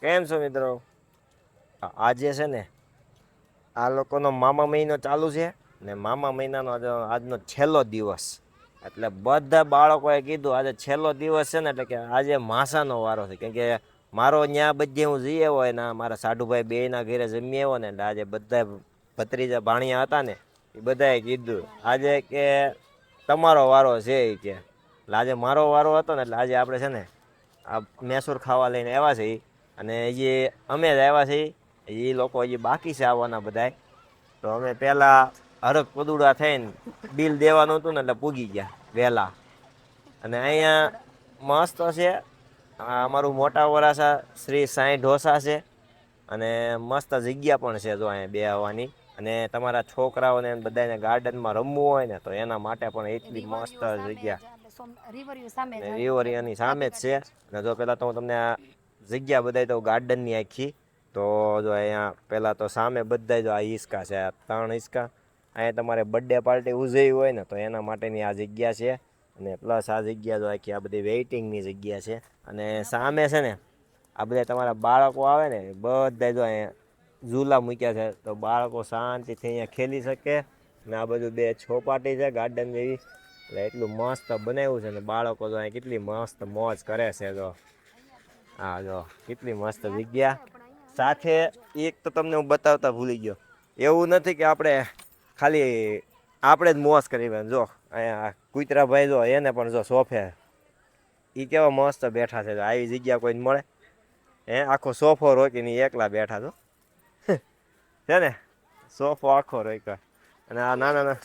કેમ છો મિત્રો? આજે છે ને આ લોકોનો મામા મહિનો ચાલુ છે ને મામા મહિનાનો આજનો છેલ્લો દિવસ. એટલે બધા બાળકોએ કીધું આજે છેલ્લો દિવસ છે ને એટલે કે આજે માસાનો વારો છે. કેમ કે મારો ન્યા બધે હું જઈ આવ્યો ને મારા સાઢુભાઈ બેયના ઘરે જમી આવ્યો ને એટલે આજે બધા ભત્રીજા ભાણિયા હતા ને એ બધાએ કીધું આજે કે તમારો વારો છે એ કે. એટલે આજે મારો વારો હતો ને એટલે આજે આપણે છે ને આ મેસૂર ખાવા લઈને આવ્યા છે અને જે અમે જ આવ્યા છીએ એ લોકો હજી બાકી છે આવવાના બધાય. તો અમે પહેલાં હરખ પદુડા થઈને બિલ દેવાનું હતું ને એટલે પૂગી ગયા વહેલા. અને અહીંયા મસ્ત છે અમારું મોટા વરાસા શ્રી સાંઈ ઢોસા છે અને મસ્ત જગ્યા પણ છે જો અહીંયા બેસવાની. અને તમારા છોકરાઓને બધાને ગાર્ડનમાં રમવું હોય ને તો એના માટે પણ એટલી મસ્ત જગ્યા. રિવરિયાની સામે જ છે. અને જો પહેલાં તો હું તમને આ જગ્યા બધાય તો ગાર્ડનની આખી. તો જો અહીંયા પહેલાં તો સામે બધા જો આ હિંચકા છે, આ 3 હિંચકા. અહીંયા તમારે બર્થડે પાર્ટી ઉજવવી હોય ને તો એના માટેની આ જગ્યા છે. અને પ્લસ આ જગ્યા જો આખી આ બધી વેઇટિંગની જગ્યા છે. અને સામે છે ને આ બધા તમારા બાળકો આવે ને બધા જો અહીંયા ઝૂલા મૂક્યા છે તો બાળકો શાંતિથી અહીંયા ખેલી શકે. ને આ બધું 2 ચોપાટી છે ગાર્ડન જેવી. એટલે એટલું મસ્ત બનાવ્યું છે ને બાળકો જો અહીંયા કેટલી મસ્ત મોજ કરે છે. જો હા જો કેટલી મસ્ત જગ્યા. સાથે એક તો તમને હું બતાવતા ભૂલી ગયો, એવું નથી કે આપણે ખાલી આપણે જ મોજ કરી. જો અહીંયા કુતરા ભાઈ જો એને પણ જો સોફે એ કેવા મસ્ત બેઠા છે. આવી જગ્યા કોઈને મળે આખો સોફો રોકીને એકલા બેઠા છો છે ને, સોફો આખો રોક્યો. અને આ નાના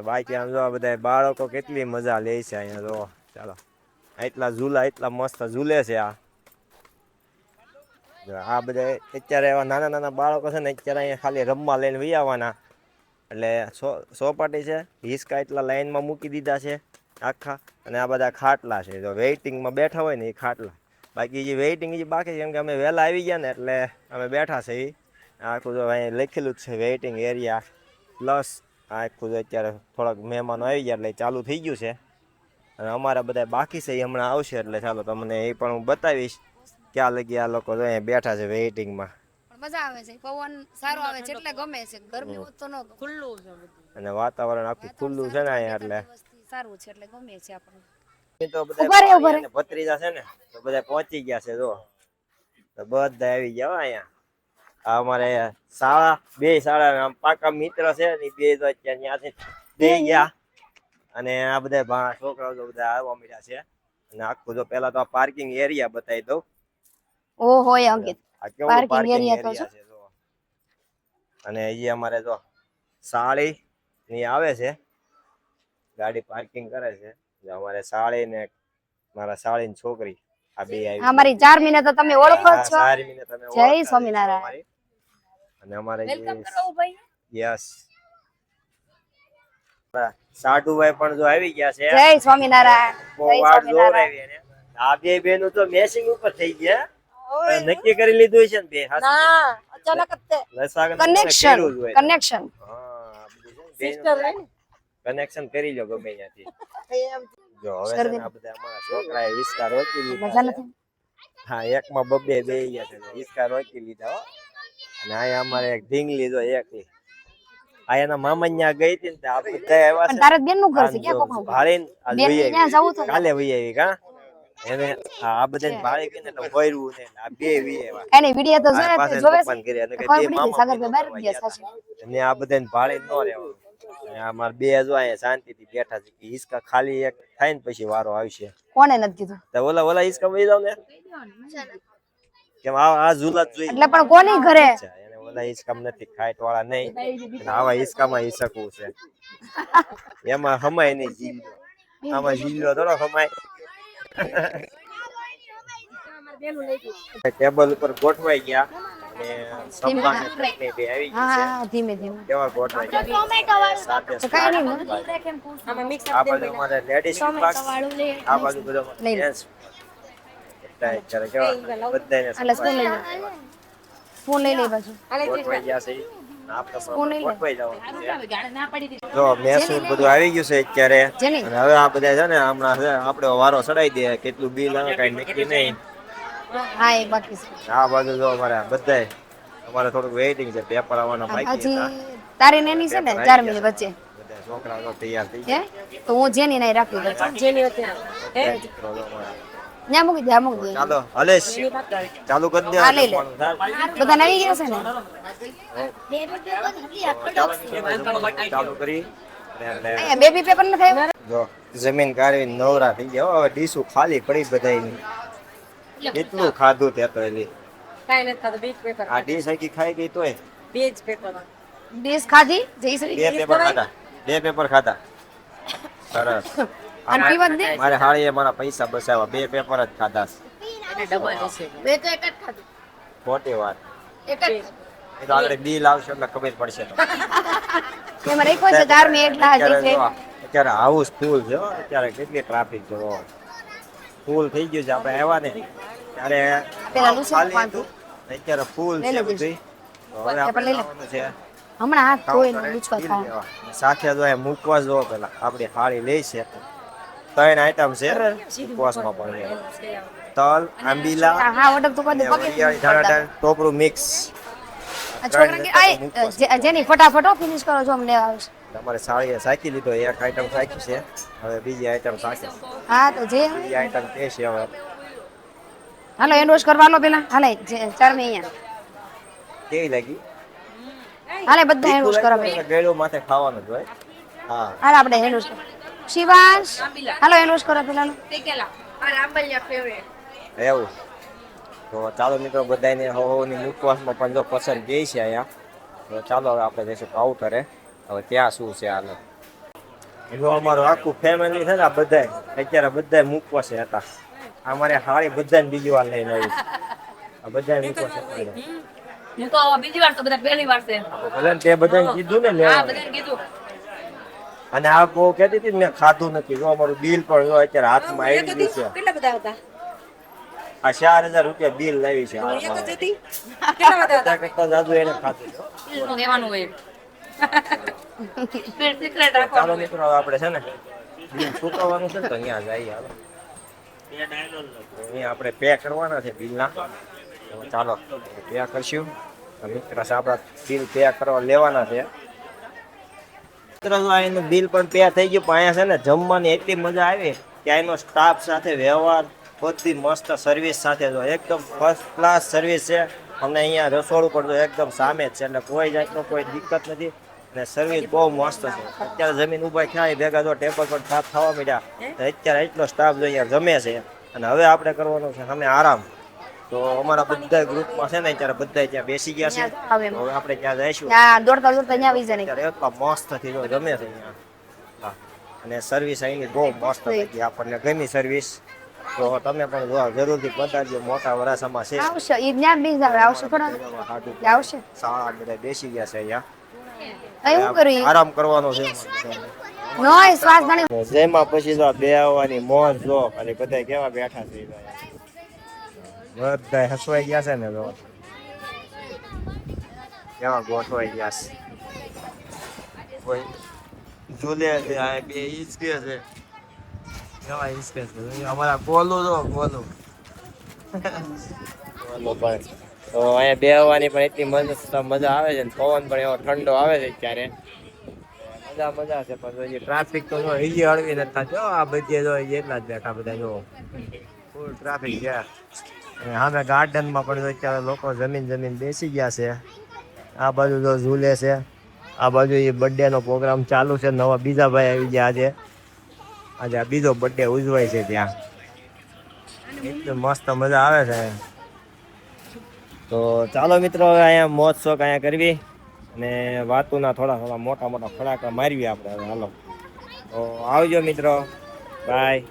બાકી આમ જો બધા બાળકો કેટલી મજા લે છે અહીંયા. જો ચાલો એટલા ઝૂલા એટલા મસ્ત ઝૂલે છે. આ બધા અત્યારે એવા નાના નાના બાળકો છે ને અત્યારે અહીંયા ખાલી રમવા લઈને વહી આવવાના. એટલે સોપાટી છે, હિંચકા એટલા લાઈનમાં મૂકી દીધા છે આખા. અને આ બધા ખાટલા છે જો વેઇટિંગમાં બેઠા હોય ને એ ખાટલા. બાકી જે વેઇટિંગ જે બાકી કેમ કે અમે વહેલા આવી ગયા ને એટલે અમે બેઠા છે. એ આખું જો અહીંયા લખેલું જ છે વેઇટિંગ એરિયા. પ્લસ આખું જો અત્યારે થોડાક મહેમાનો આવી ગયા એટલે ચાલુ થઈ ગયું છે. અને અમારા બધા બાકી છે એ હમણાં આવશે એટલે ચાલો તમને એ પણ હું બતાવીશ ક્યાં લગી આ લોકો અહીંયા બેઠા છે વેઇટિંગમાં. મજા આવે છે, પવન સારો આવે છે એટલે ગમે છે. ગરમી હોત તો ન ખુલ્લું છે અને વાતાવરણ આખું ખુલ્લું છે ને અહીંયા એટલે સારું છે એટલે ગમે છે આપણને. તો બધા ભત્રીજા છે ને તો બધા પહોંચી ગયા છે. જો તો બધા આવી ગયા અહીંયા. આ અમારે શાળા 2 શાળા પાકા મિત્ર છે ને 2 તો અત્યારે ત્યાંથી બે ગયા. અને આ બધા છોકરાઓ તો બધા આવવા મળ્યા છે. અને આખું જો પેલા તો આ પાર્કિંગ એરિયા બતાવી દઉં. ઓહો અંકિત પાર્કિંગ એરિયા છે જો. અને એ અમારે જો સાળી ની આવે છે ગાડી પાર્કિંગ કરે છે. અમારે સાળી ને મારા સાળી ની છોકરી આ બે આવી. અમારી 4 મહિના તો તમે ઓળખો છો. 4 મહિના તમે જય સ્વામિનારાયણ. અને અમારે વેલકમ કરો ભાઈ. યસ સાઢુભાઈ પણ જો આવી ગયા છે. જય સ્વામિનારાયણ. બહુ વાર જોરાવી. આ બે બેનું તો મેસિંગ ઉપર થઈ ગયા. નક્કી કરી લીધું છે ને બે. ના અચાનક કનેક્શન કનેક્શન કરી લો ગમે ત્યાંથી. જો હવે આ બધા અમારા છોકરાએ હિંચકા રોકી લીધા. હા એકમાં બબ્બે બે ગયા છે હિંચકા રોકી લીધા. અને અહીંયા અમારે એક ઢીંગલી જો એકલી આ એના મામા ત્યાં ગઈ હતી ને આ બધા આવ્યા છે. તારા બેન નું ઘર છે ક્યાં કોક ભાળીને આજ વહી આવી કાલે વહી આવી કા એને આ બધાને ભાળી ગઈને તો ભર્યું ને આ બે વહી આવ્યા. એને વિડિયો તો જોવે છે અને કે બે મામા અને આ બધાને ભાળી ન રહેવાનું. અને આ માર બે જો અહીંયા શાંતિથી બેઠા છે કે હિંચકા ખાલી એક થાય ને પછી વારો આવશે. કોણે નથી કીધું તો ઓલા હિંચકા વહી જાવ ને કેમ આ ઝૂલા જોઈ એટલે પણ કોની ઘરે એને ઓલા હિંચકા નથી ખાઈટ વાળા નહીં. આવા હિંચકામાં હિંચકવું છે એમાં હમાય નહીં જીલ્લો. આમાં જીલ્લો થોડો હમાય. ટેબલ ઉપર ગોઠવાઈ ગયા અને સંભાને ચટણી બે આવી ગઈ છે. હા ધીમે ધીમે કેવા ગોઠવાઈ ગયા સાથે આ બાજુ અમારે લેડીઝ ક્લાસ આ બાજુ બધો જેન્ટ્સ અત્યારે કેવા બધાને સ્પૂન લઈ લે બાજુ ગોઠવાઈ ગયા છે. ગોઠવાઈ જવાનું જો મેસૂર બધું આવી ગયું છે અત્યારે. અને હવે આ બધા છે ને હમણાં આપણે વારો ચડાવી દે કેટલું બિલ આવે કઈ નક્કી નહીં. હા એ બાકી છે આ બાજુ જો અમારે બધાય અમારે થોડુંક વેઇટિંગ છે પેપર આવવાના બાકી હજી હતા તારી નેની છે ને 4 મિનિટ વચ્ચે બધા છોકરા તો તૈયાર થઈ હે તો હું જેની નહીં રાખી દઉં ગયા મિત્રો જો અમારા. ત્યાં મૂકી દે આ મૂકી દે ચાલો હલેશ ચાલુ કરી દે હા, લઈ લે. બધા નવી ગયા છે ને ચાલુ કરી અને અહીંયા બેબી પેપર નથી આવ્યું જો જમીન કાઢી નવરા થઈ ગયા હવે ડીશું ખાલી પડી બધાયની કેટલું ખાધું તે તો એલી આ ડીશ આખી ખાઈ ગઈ તોય ડીશ ખાધી જયશ્રી બે પેપર ખાધા સરસ અને પીવા જ દે મારે હાળીએ મારા પૈસા બચાવ્યા 2 પેપર જ ખાધા બે તો એક જ ખાધું ખોટી વાત એક જ એ તો આગળ બિલ આવશે એટલે ખબર પડશે એમાં રાખ્યો છે 4 મિનિટ એટલા હજી છે અત્યારે હાઉસ ફૂલ છે હો. અત્યારે કેટલી ટ્રાફિક છે હો. ફૂલ થઈ ગયું છે આપણે આવ્યા ને ત્યારે પેલા લુસી ખાલી પાંચું. હતું. અત્યારે ફૂલ લઈ છે લો બધી તો હવે પેપર આપણે લઈ લો. જવાનું છે હમણાં હાથ ધોઈને કાઉન્ટરે લૂછવા બિલ ખાવા લેવા. સાથે જો એ મૂકવા જો પેલા આપણી થાળી લઈ છે 3 આઈટમ છે ઉપવાસમાં પણ છે. તલ આંબીલા હા ઓર્ડર તો કરી દે અને પગે વરિયાળી ધાણા ટોપરું મિક્સ આ છોકરા કે આય જેની ફટાફટ ફિનિશ કરો છો અમને લેવા આવશે તમારે સાડીએ સાકી લીધો એક આઈટમ સાકી છે હવે બીજી આઈટમ સાકી હા તો જે બીજી આઈટમ કે છે હવે હાલો એન્ડોસ કરવા લો પેલા હાલે 4 મે અહીંયા કેવી લાગી હાલે બધા એન્ડોસ કરવા પેલા ગળ્યું માથે ખાવાનું જ હોય હા હાલ આપણે એન્ડોસ શિવાંશ હાલો એન્ડોસ કરો પેલા લો એવું તો ચાલો મિત્રો બધાને હોની મુખવાસમાં પણ જો પસંદ ગઈ છે અહીંયા તો ચાલો હવે આપણે જઈશું કાઉન્ટરે હવે ત્યાં શું છે હાલ જો અમારું આખું ફેમિલી છે ને આ બધાય અત્યારે બધાય મુખવાસે હતા અમારે હાળી બધાને બીજી વાર લઈને આવી આ બધાય મુખવાસે હતા. હું તો બીજી વાર તો બધા પહેલી વાર છે ભલે ને તે બધાને કીધું ને હા લેવા બધાને કીધું અને આ બહુ કહેતી હતી ને મેં ખાધું નથી જો અમારું બિલ પણ જો અત્યારે હાથમાં આવી ગયું છે કેટલા બધા હતા આ 4000 રૂપિયા બિલ લાવી છે આ એક જ હતી કેટલા બધા બધા કરતા જાજુ એને ખાધું છે. હતા કહેવાનું હોય સિક્રેટ ચાલો રાખવાનું મિત્રો હવે આપણે છે ને બિલ ચૂકવવાનું છે ને તો અહીંયા જઈએ હાલો અહીંયા આપણે પે કરવાના છે બિલના તો ચાલો પે કરશું તો મિત્ર આપણા બિલ પે કરવા લેવાના છે મિત્રો જો એનું બિલ પણ પે થઈ ગયું પણ અહીંયા છે ને જમવાની એટલી મજા આવી કે એનો સ્ટાફ સાથે વ્યવહાર બધી મસ્ત સર્વિસ સાથે જો એકદમ ફર્સ્ટ ક્લાસ સર્વિસ છે અમને અહીંયા રસોડું પણ જો એકદમ સામે જ છે એટલે કોઈ જાતનો કોઈ દિક્કત નથી અને સર્વિસ બહુ મસ્ત છે અત્યારે જમીન ઉભા થાય ભેગા જો ટેબલ પર સાફ થવા માંડ્યા તો અત્યારે એટલો સ્ટાફ જો અહીંયા જમે છે અને હવે આપણે કરવાનું છે સામે આરામ તો અમારા બધા ગ્રુપમાં છે ને અત્યારે બધા ત્યાં બેસી ગયા છે આવે એમ. હવે આપણે ત્યાં જઈશું ત્યાં દોડતા દોડતા અહીંયા આવી જાય અત્યારે એટલા મસ્ત થી જો જમે છે અહીંયા હા અને સર્વિસ અહીંની બહુ મસ્ત લાગી આપણને ગમી સર્વિસ તો તમે પણ જો જરૂરથી બતાવજો મોટા વરાસામાં છે આવશે ઈ જ્ઞાન બીજ આવે આવશે થોડા આવશે શાળા બધા બેસી ગયા છે અહીંયા અહીં હું કરું આરામ કરવાનો છે નોય શ્વાસ ઘણી જેમાં પછી જો બે આવવાની મોજ જો ખાલી બધા કેવા બેઠા છે બધા હસવાઈ ગયા છે ને જો કેવા ગોઠવાઈ ગયા છે કોઈ ઝૂલે છે આ બે હિંચકે છે કેવા હિંચકે છે અમારા ગોલું જો ગોલું ગોલું પણ તો અહીંયા બેહવાની પણ એટલી મજા આવે છે ને પવન પણ એવો ઠંડો આવે છે ત્યારે મજા છે પણ હજી ટ્રાફિક તો જો હજી હળવી નથી થતી હો. આ બધી જો એટલા જ બેઠા બધા જો ફૂલ ટ્રાફિક છે અને સામે ગાર્ડનમાં પણ જો અત્યારે લોકો જમીન બેસી ગયા છે આ બાજુ જો ઝૂલે છે આ બાજુ એ બર્થડે નો પ્રોગ્રામ ચાલુ છે નવા બીજા ભાઈ આવી ગયા આજે આ બીજો બર્થડે ઉજવાય છે ત્યાં એટલી મસ્ત મજા આવે છે તો ચાલો મિત્રો હવે અહીંયા મોજ શોખ અહીંયા કરવી અને વાતુના થોડા મોટા ફડાકા મારવી આપણે હવે હાલો તો આવજો મિત્રો બાય